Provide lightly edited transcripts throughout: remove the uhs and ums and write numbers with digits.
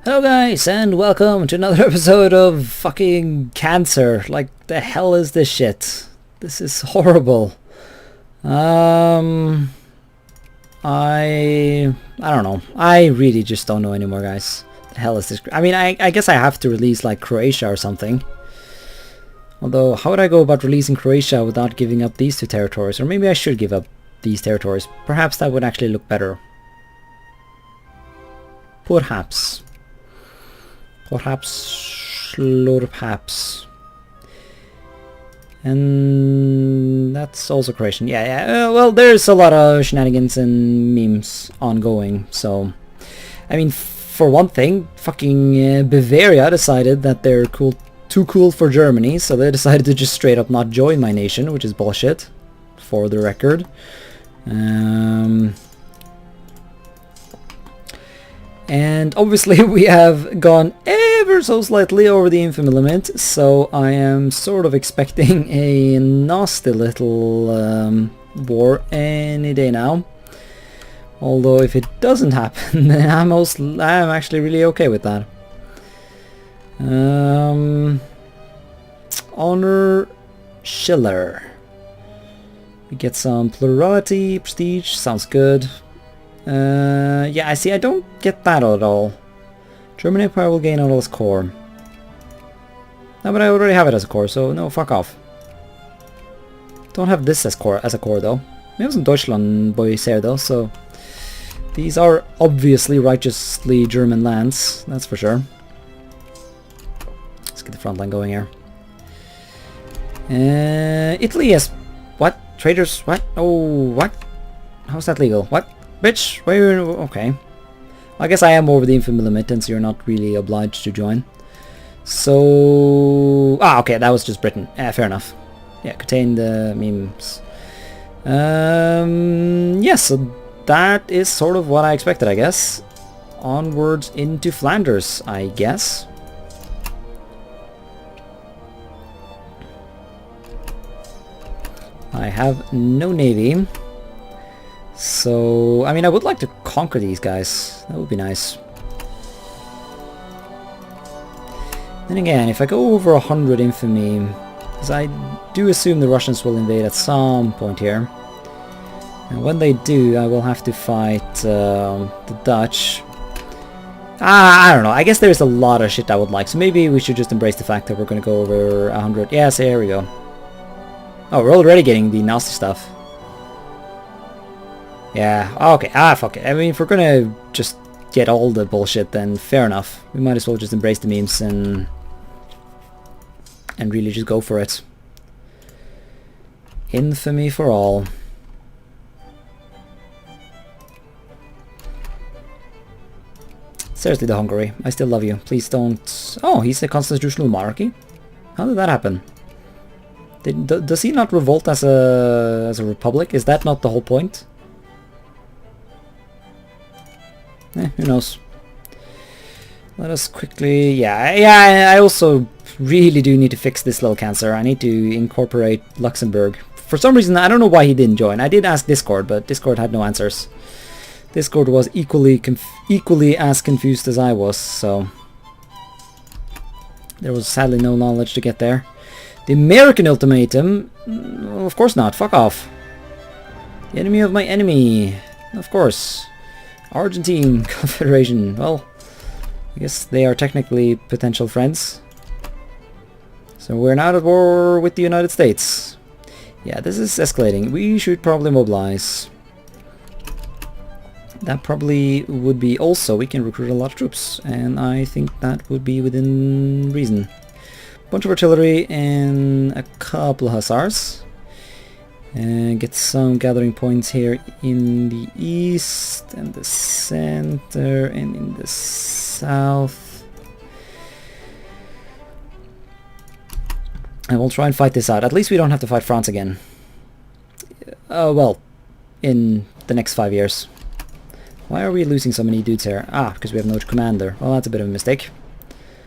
Hello guys, and welcome to another episode of fucking Cancer. Like, the hell is this shit? This is horrible. I don't know. I really just don't know anymore, guys. The hell is this? I mean, I guess I have to release like Croatia or something. Although, how would I go about releasing Croatia without giving up these two territories? Or maybe I should give up these territories. Perhaps that would actually look better. Perhaps. Perhaps. And that's also Croatian. Yeah. Well, there's a lot of shenanigans and memes ongoing. So, I mean, for one thing, fucking Bavaria decided that they're too cool for Germany, so they decided to just straight up not join my nation, which is bullshit, for the record. And obviously we have gone ever so slightly over the infamy limit, so I am sort of expecting a nasty little war any day now. Although if it doesn't happen, then I'm actually really okay with that. Honor Schiller. We get some plurality, prestige, sounds good. Yeah, I see, I don't get that at all. German Empire will gain all its core. No, but I already have it as a core, so no, fuck off. Don't have this as a core though. We have some Deutschland boys here though, so these are obviously righteously German lands, that's for sure. Let's get the front line going here. Italy has what? Traders? What? Oh, what? How's that legal? What? Bitch, where? Okay. I guess I am over the infamy limit, and so you're not really obliged to join. So... okay, that was just Britain. Fair enough. Yeah, contain the memes. Yeah, so that is sort of what I expected, I guess. Onwards into Flanders, I guess. I have no navy. So, I mean, I would like to conquer these guys. That would be nice. Then again, if I go over 100 infamy, because I do assume the Russians will invade at some point here. And when they do, I will have to fight the Dutch. I don't know. I guess there's a lot of shit I would like. So maybe we should just embrace the fact that we're going to go over 100. Yes, there we go. Oh, we're already getting the nasty stuff. Yeah, okay, fuck it. I mean, if we're gonna just get all the bullshit, then fair enough. We might as well just embrace the memes and really just go for it. Infamy for all. Seriously, the Hungary, I still love you. Please don't... Oh, he's a constitutional monarchy? How did that happen? Does he not revolt as a republic? Is that not the whole point? Who knows? Let us quickly... Yeah, I also really do need to fix this little cancer. I need to incorporate Luxembourg. For some reason, I don't know why he didn't join. I did ask Discord, but Discord had no answers. Discord was equally as confused as I was, so... There was sadly no knowledge to get there. The American ultimatum? Well, of course not. Fuck off. The enemy of my enemy. Of course. Argentine Confederation. Well, I guess they are technically potential friends. So we're now at war with the United States. Yeah, this is escalating. We should probably mobilize. That probably would be also, we can recruit a lot of troops, and I think that would be within reason. Bunch of artillery and a couple of hussars. And get some gathering points here in the east and the center and in the south. And we'll try and fight this out. At least we don't have to fight France again. Well, in the next 5 years. Why are we losing so many dudes here? Because we have no commander. Well, that's a bit of a mistake.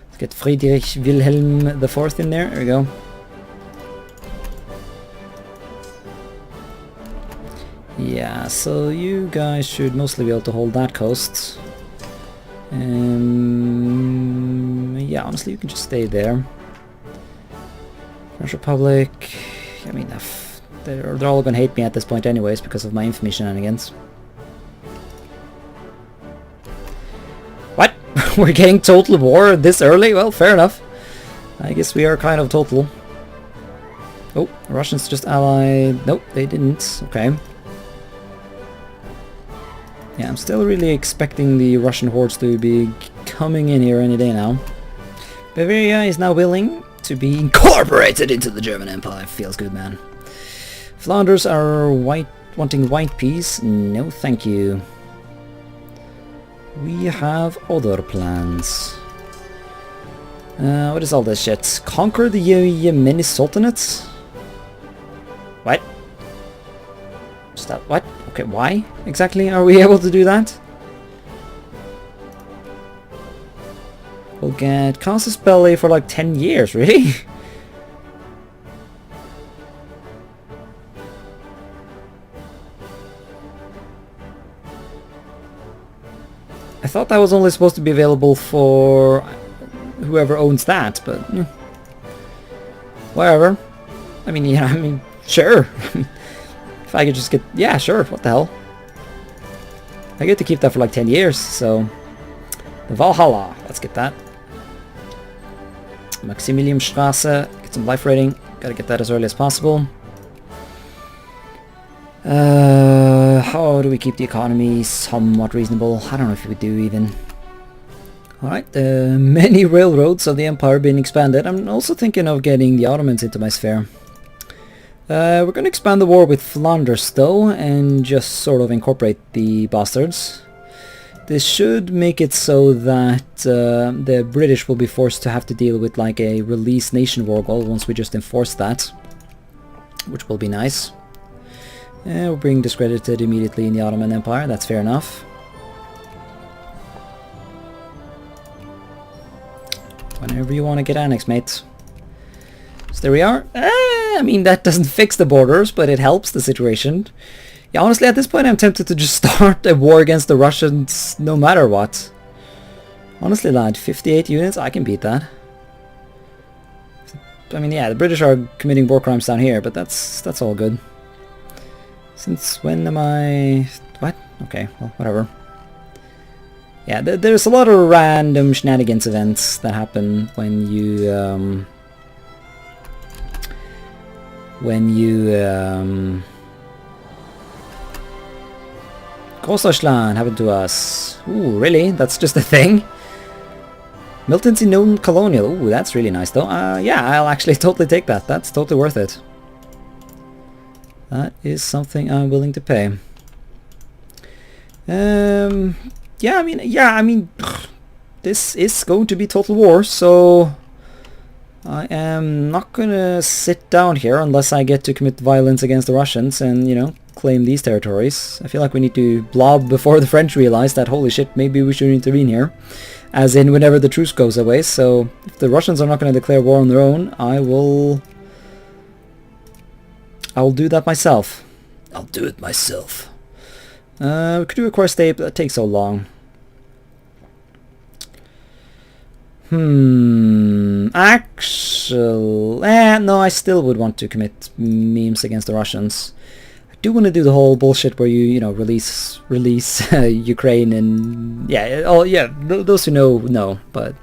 Let's get Friedrich Wilhelm IV in there. There we go. Yeah, so you guys should mostly be able to hold that coast. Yeah, honestly, you can just stay there. French Republic... I mean, they're all gonna hate me at this point anyways because of my infamy shenanigans. What? We're getting total war this early? Well, fair enough. I guess we are kind of total. Oh, the Russians just allied... Nope, they didn't. Okay. Yeah, I'm still really expecting the Russian hordes to be coming in here any day now. Bavaria is now willing to be incorporated into the German Empire. Feels good, man. Flanders are wanting white peace. No, thank you. We have other plans. What is all this shit? Conquer the Yemeni Sultanates? What? Stop. What? Okay, why exactly are we able to do that? We'll get Casus Belli for like 10 years, really? I thought that was only supposed to be available for whoever owns that, but whatever. I mean, yeah, I mean, sure. If I could just get... Yeah, sure, what the hell. I get to keep that for like 10 years, so... The Valhalla, let's get that. Maximilianstraße, get some life rating. Gotta get that as early as possible. How do we keep the economy somewhat reasonable? I don't know if we do even. Alright, many railroads of the empire being expanded. I'm also thinking of getting the Ottomans into my sphere. We're going to expand the war with Flanders though, and just sort of incorporate the bastards. This should make it so that the British will be forced to have to deal with like a release nation war goal once we just enforce that, which will be nice. We're being discredited immediately in the Ottoman Empire, that's fair enough. Whenever you want to get annexed, mate. So there we are. I mean, that doesn't fix the borders, but it helps the situation. Yeah, honestly, at this point I'm tempted to just start a war against the Russians no matter what. Honestly, lad, 58 units, I can beat that. I mean, yeah, the British are committing war crimes down here, but that's all good. Since when am I... What? Okay, well, whatever. Yeah, there's a lot of random shenanigans events that happen when you... Großdeutschland happened to us. Ooh, really? That's just a thing? Milton's known colonial. Ooh, that's really nice though. Yeah, I'll actually totally take that. That's totally worth it. That is something I'm willing to pay. Yeah, I mean, this is going to be total war, so I am not gonna sit down here unless I get to commit violence against the Russians and, you know, claim these territories. I feel like we need to blob before the French realize that, holy shit, maybe we should intervene here. As in, whenever the truce goes away. So, if the Russians are not going to declare war on their own, I will do that myself. I'll do it myself. We could do a core state, but that takes so long. Actually... no, I still would want to commit memes against the Russians. I do want to do the whole bullshit where you know, release Ukraine and... Yeah, oh, yeah, those who know, but...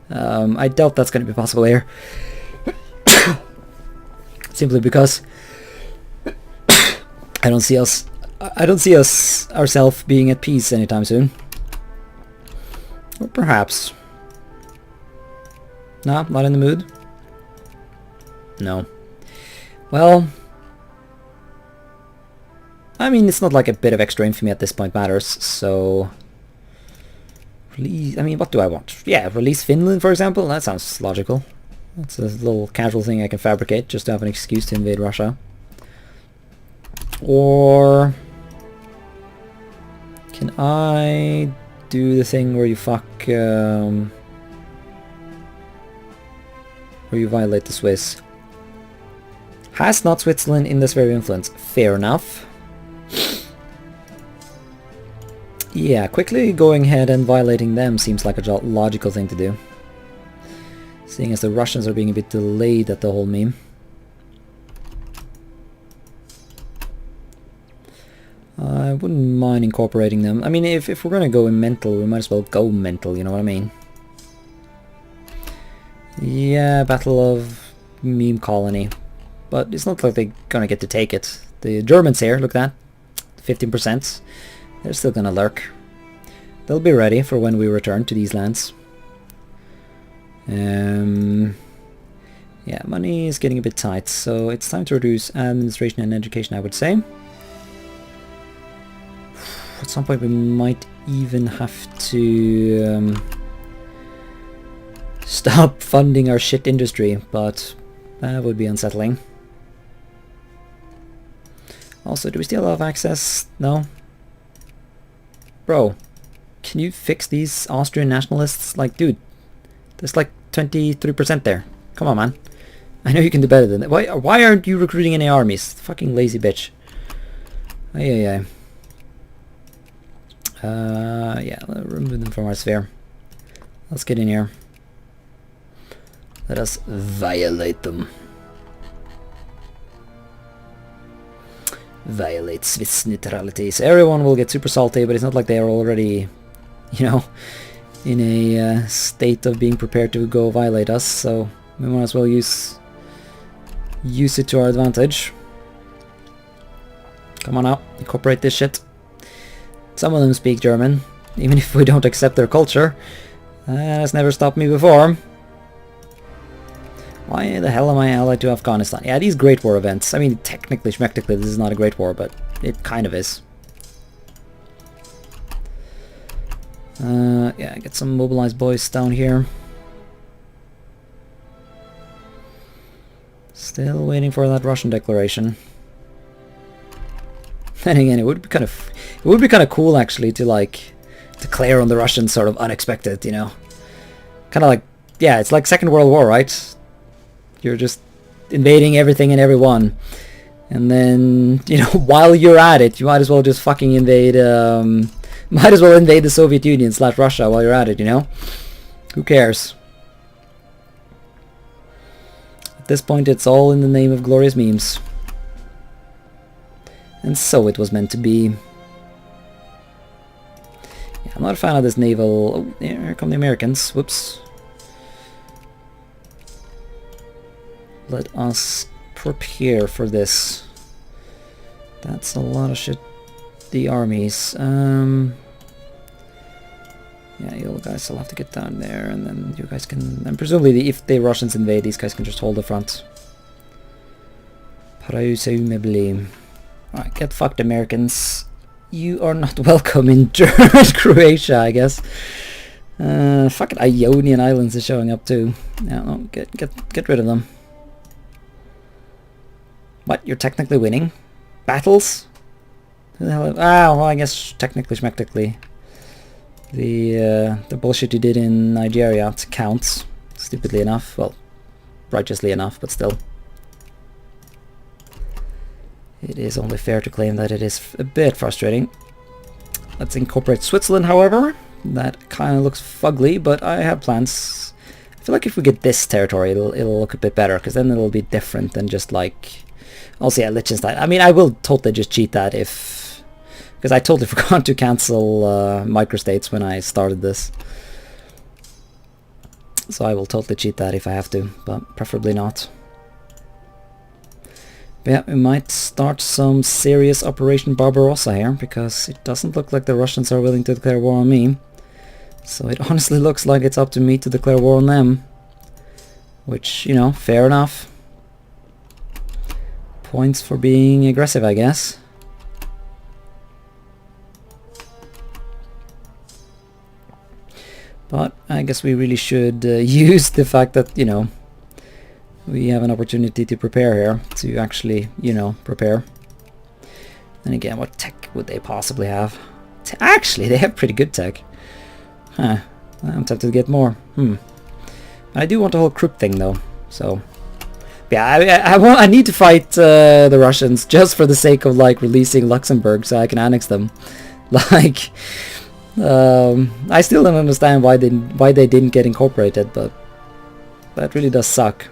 I doubt that's going to be possible here. Simply because... I don't see us ourselves being at peace anytime soon. Or perhaps... No, not in the mood? No. Well... I mean, it's not like a bit of extra infamy at this point matters, so... Release... I mean, what do I want? Yeah, release Finland, for example? That sounds logical. That's a little casual thing I can fabricate, just to have an excuse to invade Russia. Or... Can I do the thing where you fuck... where you violate the Swiss? Has not Switzerland in this sphere of influence? Fair enough. Yeah, quickly going ahead and violating them seems like a logical thing to do. Seeing as the Russians are being a bit delayed at the whole meme. I wouldn't mind incorporating them. I mean, if we're gonna go mental, we might as well go mental, you know what I mean? Yeah, Battle of Meme Colony. But it's not like they're gonna get to take it. The Germans here, look at that. 15%. They're still gonna lurk. They'll be ready for when we return to these lands. Yeah, money is getting a bit tight, so it's time to reduce administration and education, I would say. At some point we might even have to stop funding our shit industry, but that would be unsettling. Also, do we still have access? No? Bro, can you fix these Austrian nationalists? Like, dude, there's like 23% there. Come on, man. I know you can do better than that. Why aren't you recruiting any armies? Fucking lazy bitch. Yeah, remove them from our sphere. Let's get in here. Let us violate them. Violate Swiss neutrality. So everyone will get super salty, but it's not like they are already, you know, in a state of being prepared to go violate us. So we might as well use it to our advantage. Come on out, incorporate this shit. Some of them speak German, even if we don't accept their culture. That's never stopped me before. Why the hell am I allied to Afghanistan? Yeah, these Great War events. I mean, technically, schmectically, this is not a Great War, but it kind of is. Yeah, get some mobilized boys down here. Still waiting for that Russian declaration. And again, it would be kind of cool actually to like declare on the Russians sort of unexpected, you know, kind of like, yeah, it's like Second World War, right? You're just invading everything and everyone, and then, you know, while you're at it, you might as well just fucking invade. Might as well invade the Soviet Union / Russia while you're at it, you know? Who cares? At this point, it's all in the name of glorious memes. And so it was meant to be. Yeah, I'm not a fan of this naval... Oh, yeah, here come the Americans. Whoops. Let us prepare for this. That's a lot of shit. The armies. Yeah, you guys will have to get down there, and then you guys can... And presumably, if the Russians invade, these guys can just hold the front. Presumably. Alright, get fucked, Americans. You are not welcome in German Croatia, I guess. Fucking Ionian Islands is showing up too. Yeah, no, get rid of them. What? You're technically winning? Battles? Who the hell? Well, I guess technically, schmectically. The bullshit you did in Nigeria counts. Stupidly enough. Well, righteously enough, but still. It is only fair to claim that it is a bit frustrating. Let's incorporate Switzerland, however. That kind of looks fugly, but I have plans. I feel like if we get this territory, it'll look a bit better, because then it'll be different than just like... Also, yeah, Liechtenstein. I mean, I will totally just cheat that if... Because I totally forgot to cancel microstates when I started this. So I will totally cheat that if I have to, but preferably not. But yeah, we might start some serious Operation Barbarossa here, because it doesn't look like the Russians are willing to declare war on me. So it honestly looks like it's up to me to declare war on them. Which, you know, fair enough. Points for being aggressive, I guess. But I guess we really should use the fact that, you know, we have an opportunity to prepare here, to actually, you know, prepare. And again, what tech would they possibly have? Actually, they have pretty good tech. Huh. I'm tempted to get more. I do want the whole Krupp thing, though. So, yeah, I need to fight the Russians just for the sake of, like, releasing Luxembourg so I can annex them. Like, I still don't understand why they didn't get incorporated, but That really does suck.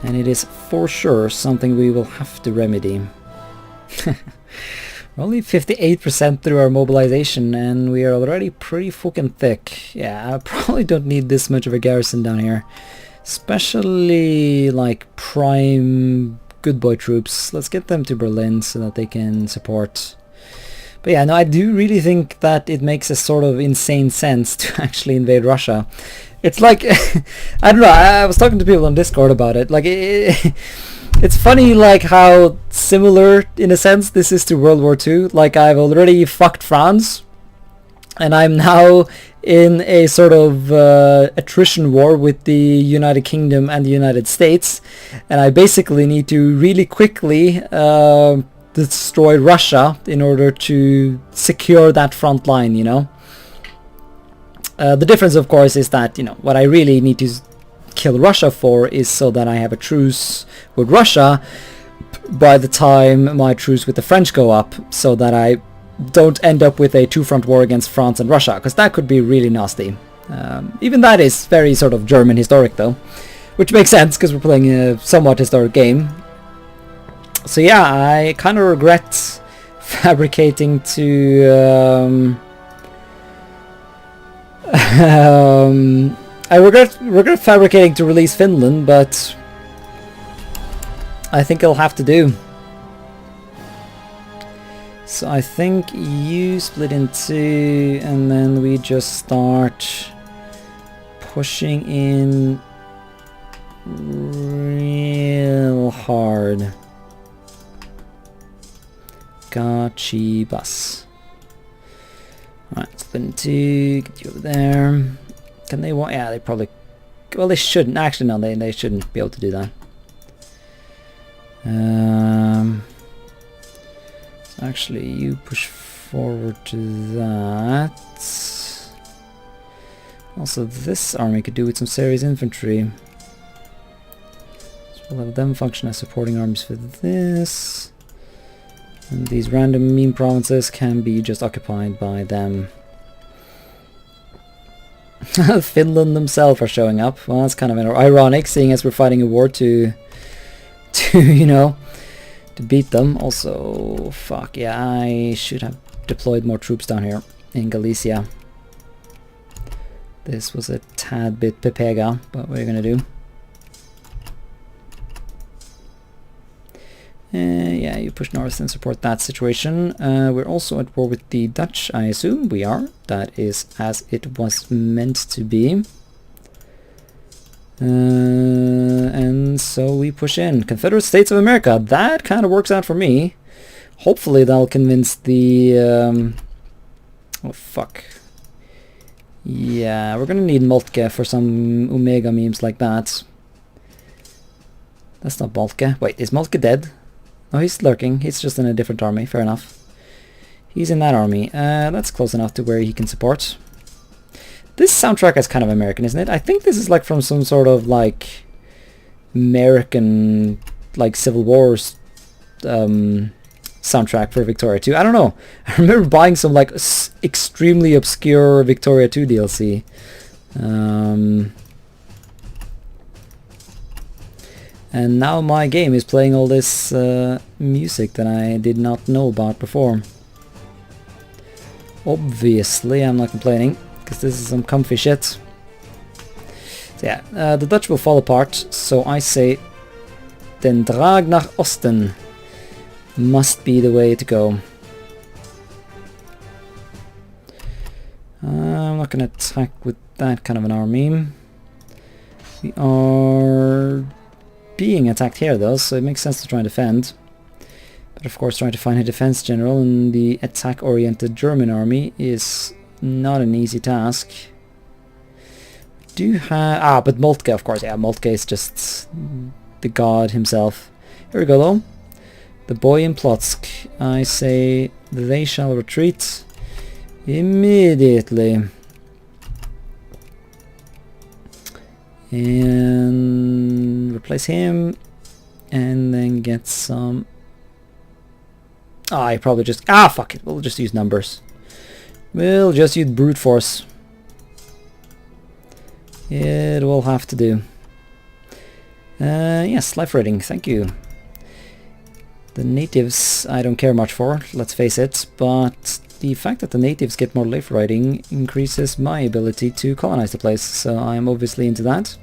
And it is for sure something we will have to remedy. We're only 58% through our mobilization and we are already pretty fucking thick. Yeah, I probably don't need this much of a garrison down here. Especially like prime good boy troops. Let's get them to Berlin so that they can support. But yeah, no, I do really think that it makes a sort of insane sense to actually invade Russia. It's like, I don't know, I was talking to people on Discord about it. Like, it's funny like how similar, in a sense, this is to World War II. Like, I've already fucked France, and I'm now in a sort of attrition war with the United Kingdom and the United States, and I basically need to really quickly destroy Russia in order to secure that front line, you know? The difference, of course, is that, you know, what I really need to kill Russia for is so that I have a truce with Russia by the time my truce with the French go up, so that I don't end up with a two-front war against France and Russia, because that could be really nasty. Even that is very sort of German historic, though, which makes sense because we're playing a somewhat historic game. So yeah, I kind of regret fabricating to I regret fabricating to release Finland, but I think it'll have to do. So I think you split in two, and then we just start pushing in real hard. Gotchi bus. Alright, split in two, get you over there. Can they want? Yeah, they probably. Well, they shouldn't. Actually, no, they shouldn't be able to do that. So actually, you push forward to that. Also, this army could do with some serious infantry. So we'll have them function as supporting armies for this. And these random meme provinces can be just occupied by them. Finland themselves are showing up. Well, that's kind of ironic, seeing as we're fighting a war to you know, to beat them. Also, fuck yeah, I should have deployed more troops down here in Galicia. This was a tad bit pepega, but what are you gonna do? Yeah, you push north and support that situation. We're also at war with the Dutch, I assume. We are. That is as it was meant to be. And so we push in. Confederate States of America. That kind of works out for me. Hopefully that'll convince the... oh, fuck. Yeah, we're gonna need Moltke for some Omega memes like that. That's not Moltke. Wait, is Moltke dead? Oh, he's lurking. He's just in a different army. Fair enough. He's in that army. That's close enough to where he can support. This soundtrack is kind of American, isn't it? I think this is like from some sort of like American like Civil War soundtrack for Victoria 2. I don't know. I remember buying some like extremely obscure Victoria 2 DLC. And now my game is playing all this music that I did not know about before. Obviously, I'm not complaining, because this is some comfy shit. So yeah, the Dutch will fall apart, so I say den Drag nach Osten must be the way to go. I'm not going to attack with that kind of an army. We are being attacked here though, so it makes sense to try and defend. But of course trying to find a defense general in the attack-oriented German army is not an easy task. Do have... but Moltke, of course, yeah, Moltke is just the god himself. Here we go though. The boy in Plotsk. I say they shall retreat immediately. And replace him, and then get some... I probably just... fuck it, we'll just use numbers. We'll just use brute force. It will have to do. Yes, life rating, thank you. The natives I don't care much for, let's face it, but the fact that the natives get more life rating increases my ability to colonize the place, so I'm obviously into that.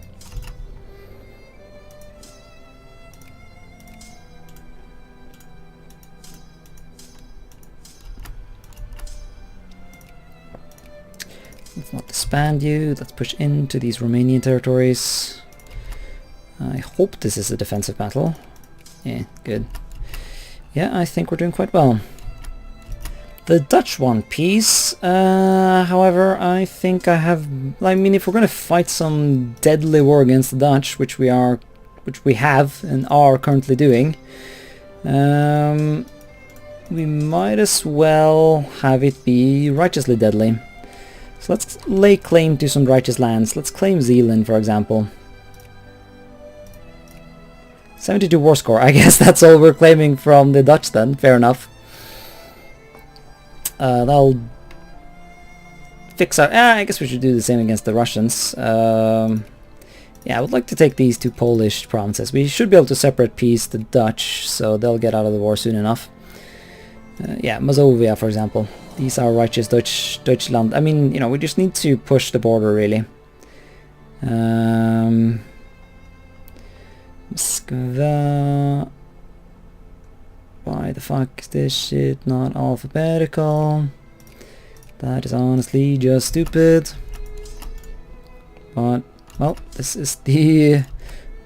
Let's not disband you, let's push into these Romanian territories. I hope this is a defensive battle. Yeah, good. Yeah, I think we're doing quite well. The Dutch won peace, however, I think I mean, if we're gonna fight some deadly war against the Dutch, which we have and are currently doing, we might as well have it be righteously deadly. So let's lay claim to some righteous lands. Let's claim Zealand, for example. 72 war score. I guess that's all we're claiming from the Dutch then. Fair enough. That'll fix our... I guess we should do the same against the Russians. Yeah, I would like to take these two Polish provinces. We should be able to separate peace the Dutch, so they'll get out of the war soon enough. Yeah, Mazovia, for example. These are righteous Deutschland. I mean, you know, we just need to push the border, really. Moskva. Why the fuck is this shit not alphabetical? That is honestly just stupid. But, well, this is the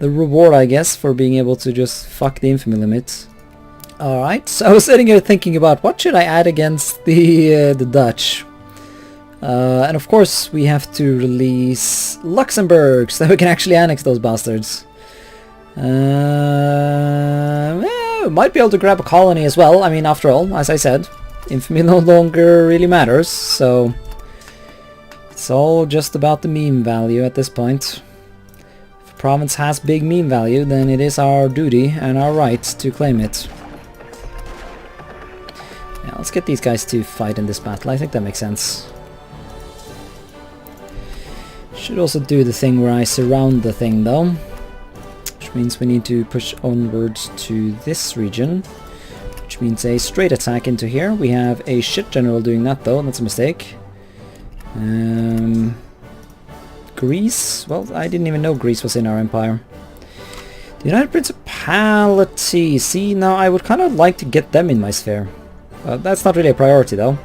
reward, I guess, for being able to just fuck the infamy limit. Alright, so I was sitting here thinking about what should I add against the Dutch. And of course we have to release Luxembourg so that we can actually annex those bastards. We might be able to grab a colony as well. I mean, after all, as I said, infamy no longer really matters, so it's all just about the meme value at this point. If a province has big meme value, then it is our duty and our right to claim it. Yeah, let's get these guys to fight in this battle. I think that makes sense. Should also do the thing where I surround the thing though, which means we need to push onwards to this region, which means a straight attack into here. We have a shit general doing that though, that's a mistake. Greece? Well, I didn't even know Greece was in our empire. The United Principality. See, now I would kind of like to get them in my sphere. That's not really a priority though.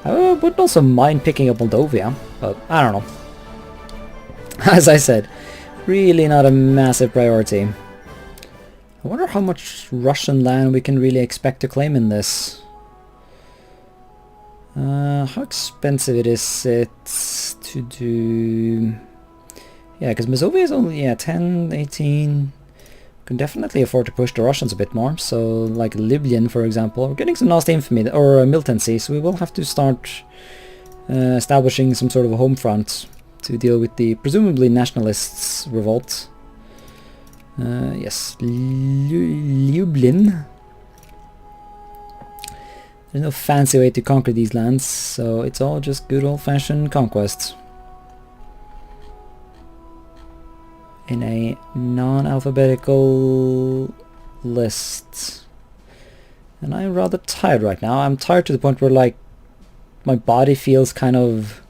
I would also mind picking up Moldova, but I don't know. As I said, really not a massive priority. I wonder how much Russian land we can really expect to claim in this. How expensive is it to do... Yeah, because Mazovia is only 10, 18... Can definitely afford to push the Russians a bit more. So, like Libyan, for example, we're getting some nasty infamy or militancy, so we will have to start establishing some sort of a home front to deal with the presumably nationalists' revolt. Yes, Lublin. There's no fancy way to conquer these lands, so it's all just good old-fashioned conquest. In a non-alphabetical list. And I'm rather tired right now. I'm tired to the point where, like, my body feels kind of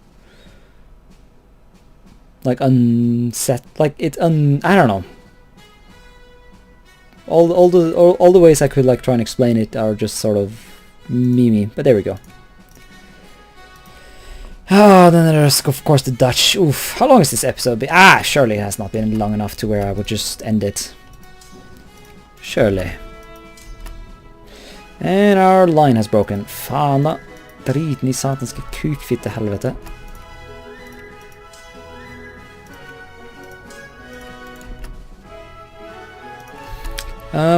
like unset, like it's I don't know. All the ways I could like try and explain it are just sort of memey, but there we go. Oh, then there's of course the Dutch. Oof, how long has this episode been? Surely it has not been long enough to where I would just end it. Surely. And our line has broken. Fan da. Driten I satanske kukfitte helvete.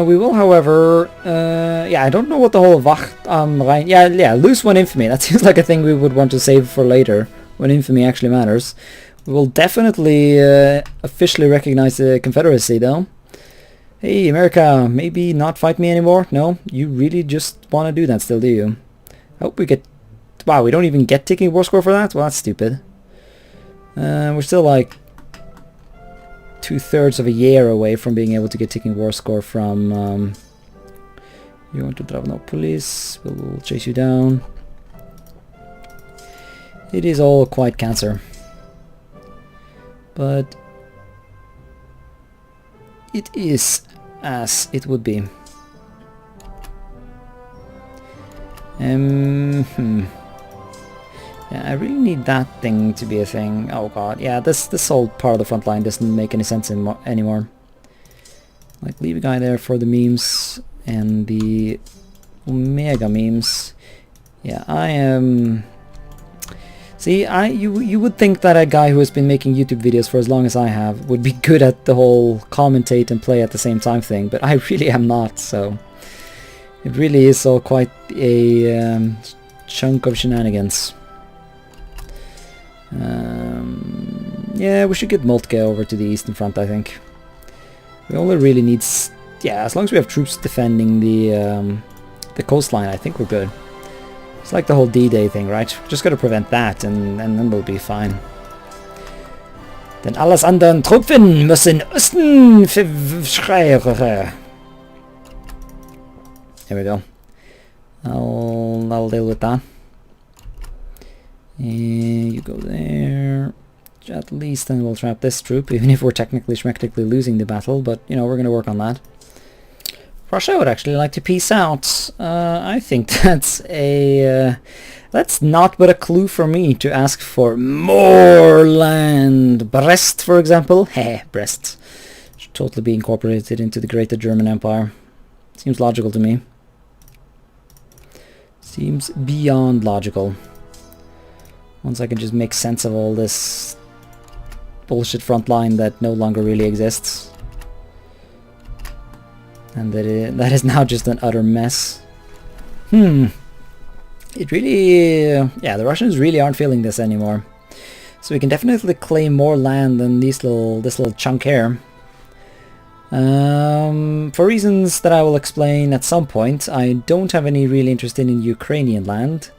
We will, however, yeah, I don't know what the whole Wacht am Rhein... Yeah, lose one infamy. That seems like a thing we would want to save for later, when infamy actually matters. We will definitely officially recognize the Confederacy, though. Hey, America, maybe not fight me anymore? No? You really just want to do that still, do you? I hope we get... Wow, we don't even get taking war score for that? Well, that's stupid. We're still like 2/3 of a year away from being able to get ticking war score from you want to drive no police, we'll chase you down. It is all quite cancer. But it is as it would be. Yeah, I really need that thing to be a thing. Oh god, yeah, this whole part of the front line doesn't make any sense anymore. Like, leave a guy there for the memes and the Omega memes. Yeah, I am... See, you would think that a guy who has been making YouTube videos for as long as I have would be good at the whole commentate and play at the same time thing, but I really am not, so... It really is all quite a chunk of shenanigans. Yeah, we should get Moltke over to the eastern front, I think. We only really need... Yeah, as long as we have troops defending the coastline, I think we're good. It's like the whole D-Day thing, right? Just gotta prevent that, and then we'll be fine. Denn alles anderen Truppen müssen Osten verschreien. There we go. I'll deal with that. And you go there. At least then we'll trap this troop, even if we're technically losing the battle, but you know, we're gonna work on that. Russia would actually like to peace out. I think that's a... that's not but a clue for me to ask for more land. Brest, for example. Heh, Brest. Should totally be incorporated into the Greater German Empire. Seems logical to me. Seems beyond logical. Once I can just make sense of all this bullshit front line that no longer really exists. And that is now just an utter mess. It really... yeah, the Russians really aren't feeling this anymore. So we can definitely claim more land than this little chunk here. For reasons that I will explain at some point, I don't have any real interest in Ukrainian land.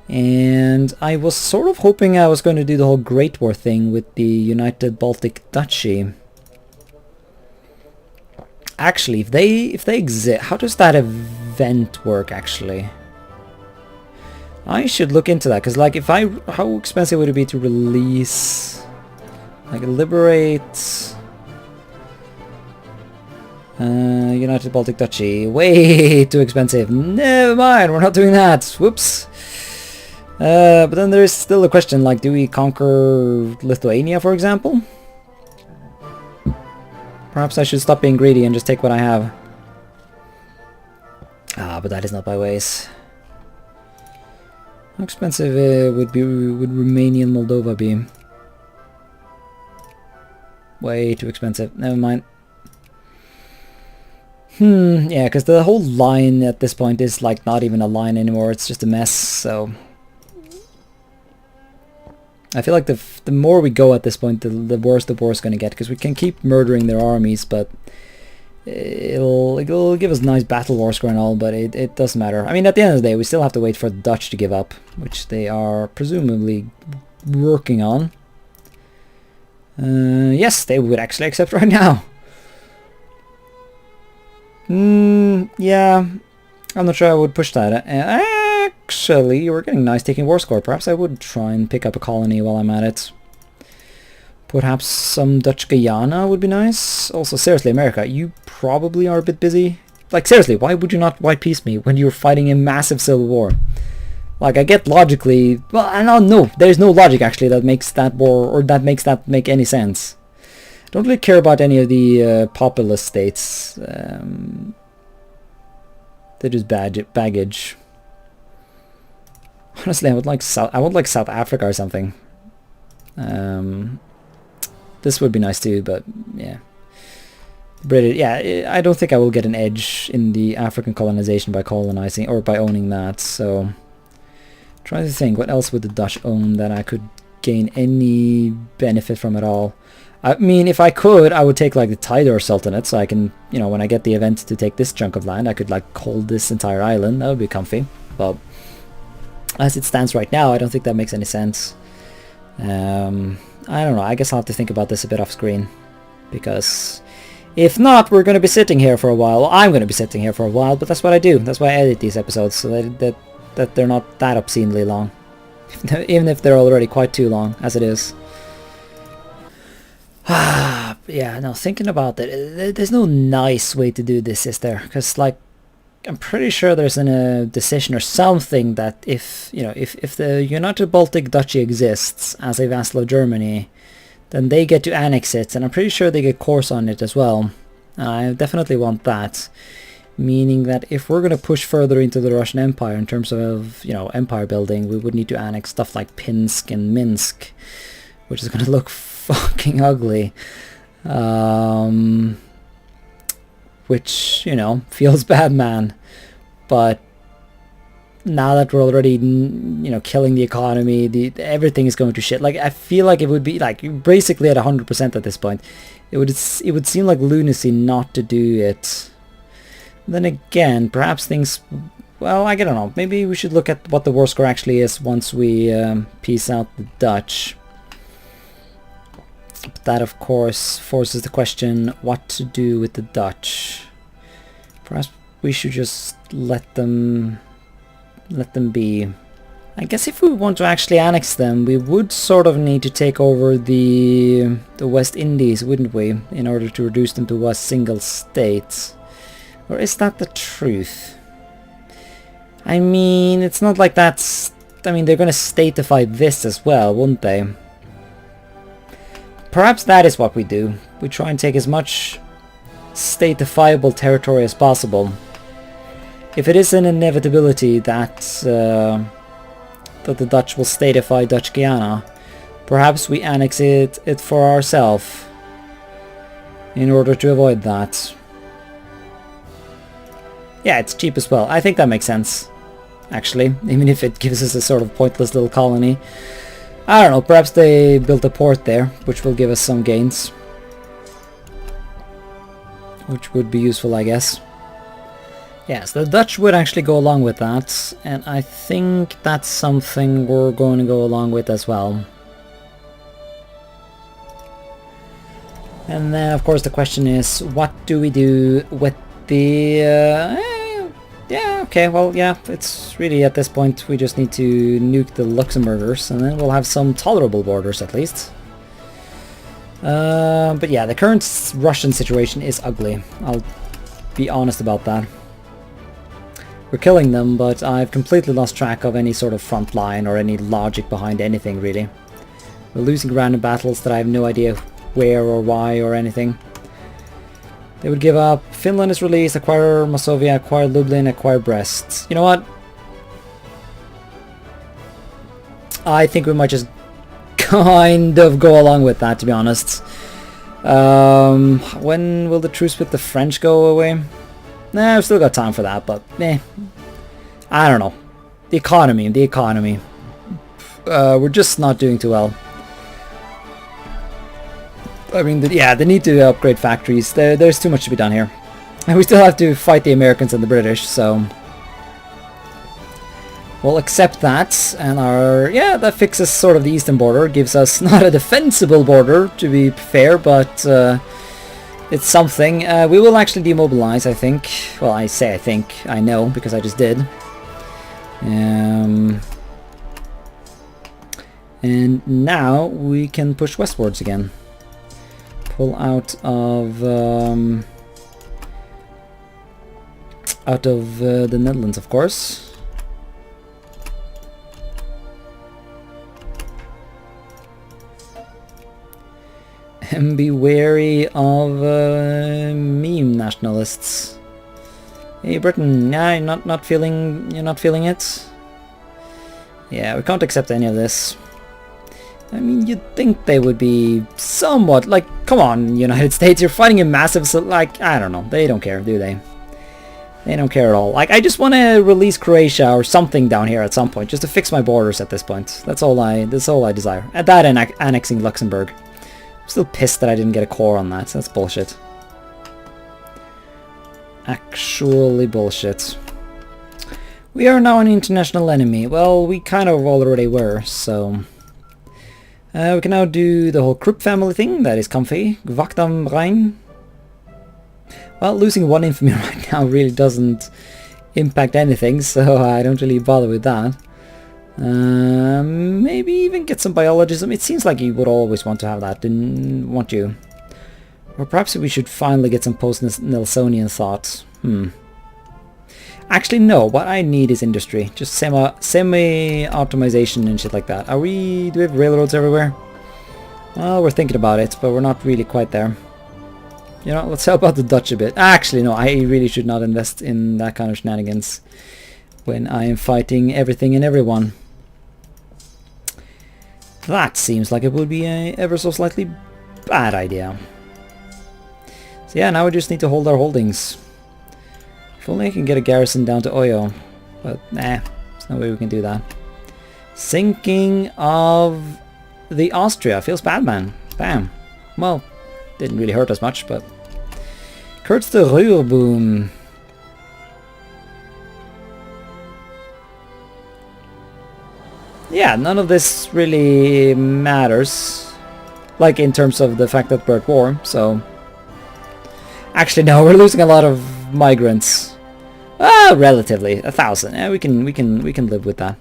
And I was sort of hoping I was going to do the whole Great War thing with the United Baltic Duchy. Actually, if they exist, how does that event work actually? I should look into that, because like how expensive would it be to release, like liberate United Baltic Duchy? Way too expensive. Never mind, we're not doing that. Whoops. But then there is still a question, like, do we conquer Lithuania, for example? Perhaps I should stop being greedy and just take what I have. Ah, but that is not by ways. How expensive would Romania and Moldova be? Way too expensive. Never mind. Yeah, because the whole line at this point is like not even a line anymore. It's just a mess. So I feel like the more we go at this point, the worse the war's going to get, because we can keep murdering their armies, but it'll give us nice battle war score and all, but it doesn't matter. I mean, at the end of the day, we still have to wait for the Dutch to give up, which they are presumably working on. Yes, they would actually accept right now. Yeah, I'm not sure I would push that. Actually, we're getting nice taking war score. Perhaps I would try and pick up a colony while I'm at it. Perhaps some Dutch Guyana would be nice. Also, seriously, America, you probably are a bit busy. Like, seriously, why would you not white peace me when you're fighting a massive civil war? Like, I get logically... Well, I don't know. There's no logic, actually, that makes that war... or that makes that make any sense. I don't really care about any of the populous states. They're just baggage. Honestly, I would like South Africa or something. This would be nice too, but yeah. British, yeah, I don't think I will get an edge in the African colonization by colonizing or by owning that. So, trying to think, what else would the Dutch own that I could gain any benefit from at all? I mean, if I could, I would take like the Tidor Sultanate, so I can, you know, when I get the event to take this chunk of land, I could like hold this entire island. That would be comfy. But as it stands right now, I don't think that makes any sense. I don't know, I guess I'll have to think about this a bit off screen. Because if not, we're going to be sitting here for a while. Well, I'm going to be sitting here for a while, but that's what I do. That's why I edit these episodes, so that they're not that obscenely long. Even if they're already quite too long, as it is. Yeah, no, thinking about it, there's no nice way to do this, is there? Because, like, I'm pretty sure there's a decision or something that if the United Baltic Duchy exists as a vassal of Germany, then they get to annex it, and I'm pretty sure they get course on it as well. I definitely want that. Meaning that if we're going to push further into the Russian Empire in terms of, empire building, we would need to annex stuff like Pinsk and Minsk, which is going to look fucking ugly. Which, feels bad, man. But now that we're already, killing the economy, everything is going to shit. Like, I feel like it would be, like, basically at 100% at this point. It would seem like lunacy not to do it. Then again, perhaps things... Well, I don't know. Maybe we should look at what the war score actually is once we peace out the Dutch. But that, of course, forces the question what to do with the Dutch. Perhaps we should just let them be. I guess if we want to actually annex them, we would sort of need to take over the West Indies, wouldn't we? In order to reduce them to a single state. Or is that the truth? I mean, it's not like that's... I mean, they're going to statify this as well, wouldn't they? Perhaps that is what we do. We try and take as much statifiable territory as possible. If it is an inevitability that the Dutch will statify Dutch Guiana, perhaps we annex it for ourselves in order to avoid that. Yeah, it's cheap as well. I think that makes sense, actually, even if it gives us a sort of pointless little colony. I don't know, perhaps they built a port there, which will give us some gains. Which would be useful, I guess. Yes, the Dutch would actually go along with that, and I think that's something we're going to go along with as well. And then, of course, the question is, what do we do with the... yeah, okay, well, yeah, it's really at this point we just need to nuke the Luxembourgers, and then we'll have some tolerable borders at least. But yeah, the current Russian situation is ugly. I'll be honest about that. We're killing them, but I've completely lost track of any sort of front line or any logic behind anything, really. We're losing random battles that I have no idea where or why or anything. They would give up. Finland is released, acquire Masovia, acquire Lublin, acquire Brest. You know what? I think we might just kind of go along with that, to be honest. When will the truce with the French go away? Nah, I've still got time for that, but I don't know. The economy. We're just not doing too well. I mean, yeah, they need to upgrade factories. There's too much to be done here. And we still have to fight the Americans and the British, so... We'll accept that, and that fixes sort of the eastern border, gives us not a defensible border, to be fair, but it's something. We will actually demobilize, I think. Well, I say I think, I know, because I just did. And now we can push westwards again. Pull out of the Netherlands, of course. And be wary of meme nationalists. Hey Britain, yeah, you're not feeling it? Yeah, we can't accept any of this. I mean, you'd think they would be somewhat, like, come on, United States, you're fighting a massive, like, I don't know, they don't care, do they? They don't care at all. Like, I just want to release Croatia or something down here at some point, just to fix my borders at this point. That's all I desire. At that and annexing Luxembourg. I'm still pissed that I didn't get a core on that, that's bullshit. Actually bullshit. We are now an international enemy. Well, we kind of already were, so... We can now do the whole Krupp family thing. That is comfy. Wacht am Rhein. Well, losing one infamy right now really doesn't impact anything, so I don't really bother with that. Maybe even get some biologism. It seems like you would always want to have that, didn't want you? Or perhaps we should finally get some post-Nelsonian thoughts. Actually, no. What I need is industry. Just semi-automation and shit like that. Do we have railroads everywhere? Well, we're thinking about it, but we're not really quite there. You know, let's help out the Dutch a bit. Actually, no. I really should not invest in that kind of shenanigans when I am fighting everything and everyone. That seems like it would be a ever so slightly bad idea. So yeah, now we just need to hold our holdings. If only I can get a garrison down to Oyo. But nah, there's no way we can do that. Sinking of the Austria. Feels bad, man. Damn. Well, didn't really hurt us much, but... Kurz the Ruhrboom. Yeah, none of this really matters. Like, in terms of the fact that we're at war, so... Actually, no, we're losing a lot of migrants. Relatively. 1,000. Yeah, we can live with that.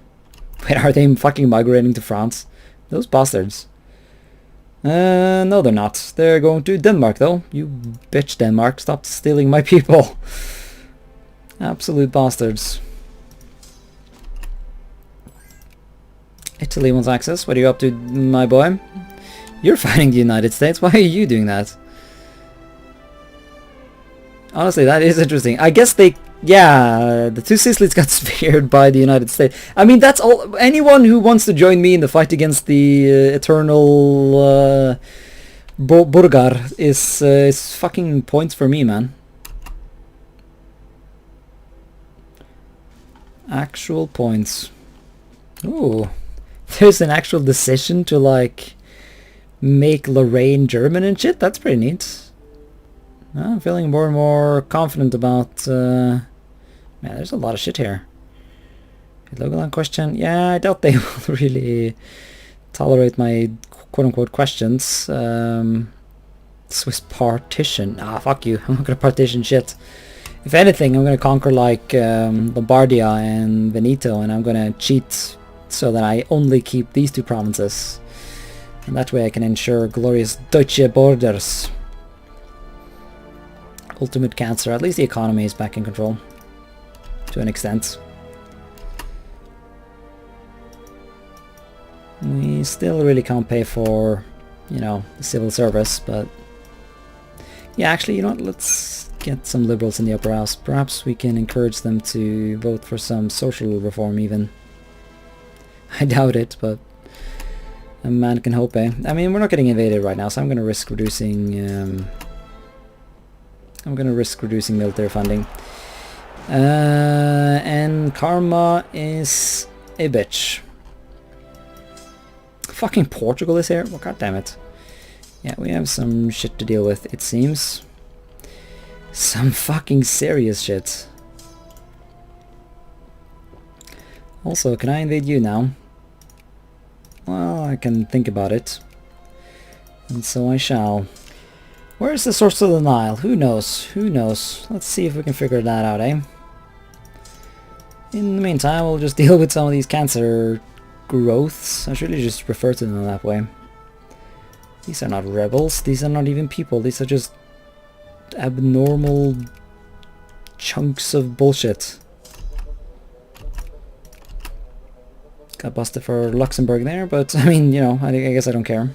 Wait, are they fucking migrating to France? Those bastards. No, they're not. They're going to Denmark, though. You bitch, Denmark. Stop stealing my people. Absolute bastards. Italy wants access. What are you up to, my boy? You're fighting the United States. Why are you doing that? Honestly, that is interesting. I guess they... Yeah, the two Sicilies got speared by the United States. I mean, that's all... Anyone who wants to join me in the fight against the eternal... Burgar is fucking points for me, man. Actual points. Ooh. There's an actual decision to, like, make Lorraine German and shit. That's pretty neat. I'm feeling more and more confident about... Man, there's a lot of shit here. Logoland question. Yeah, I doubt they will really tolerate my quote-unquote questions. Swiss partition. Ah, fuck you. I'm not gonna partition shit. If anything, I'm gonna conquer, like, Lombardia and Veneto, and I'm gonna cheat so that I only keep these two provinces. And that way I can ensure glorious Deutsche borders. Ultimate cancer. At least the economy is back in control. To an extent. We still really can't pay for, you know, the civil service, but... Yeah, actually, you know what? Let's get some liberals in the upper house. Perhaps we can encourage them to vote for some social reform even. I doubt it, but a man can hope, eh? I mean, we're not getting invaded right now, so I'm gonna risk reducing... military funding. And karma is a bitch. Fucking Portugal is here? Well, god damn it. Yeah, we have some shit to deal with, it seems. Some fucking serious shit. Also, can I invade you now? Well, I can think about it. And so I shall. Where is the source of the Nile? Who knows? Who knows? Let's see if we can figure that out, eh? In the meantime, we'll just deal with some of these cancer growths. I should really just refer to them that way. These are not rebels. These are not even people. These are just abnormal chunks of bullshit. Got busted for Luxembourg there, but I mean, you know, I guess I don't care.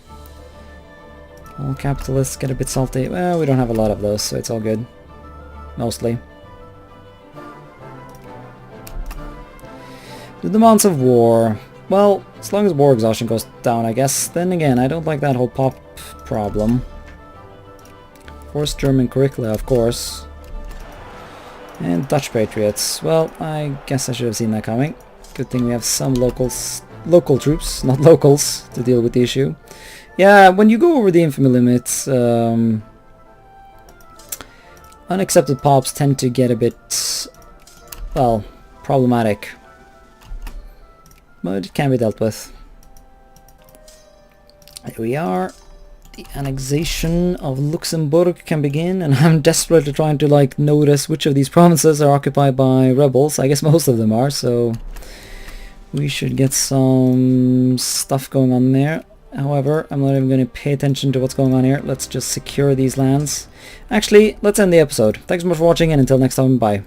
All capitalists get a bit salty. Well, we don't have a lot of those, so it's all good. Mostly. The demands of war. Well, as long as war exhaustion goes down, I guess. Then again, I don't like that whole pop problem. Forced German curricula, of course. And Dutch patriots. Well, I guess I should have seen that coming. Good thing we have some local troops, not locals, to deal with the issue. Yeah, when you go over the infamy limits, unaccepted pops tend to get a bit, well, problematic. But it can be dealt with. Here we are. The annexation of Luxembourg can begin, and I'm desperately trying to like notice which of these provinces are occupied by rebels. I guess most of them are, so we should get some stuff going on there. However, I'm not even going to pay attention to what's going on here. Let's just secure these lands. Actually, let's end the episode. Thanks so much for watching, and until next time, bye.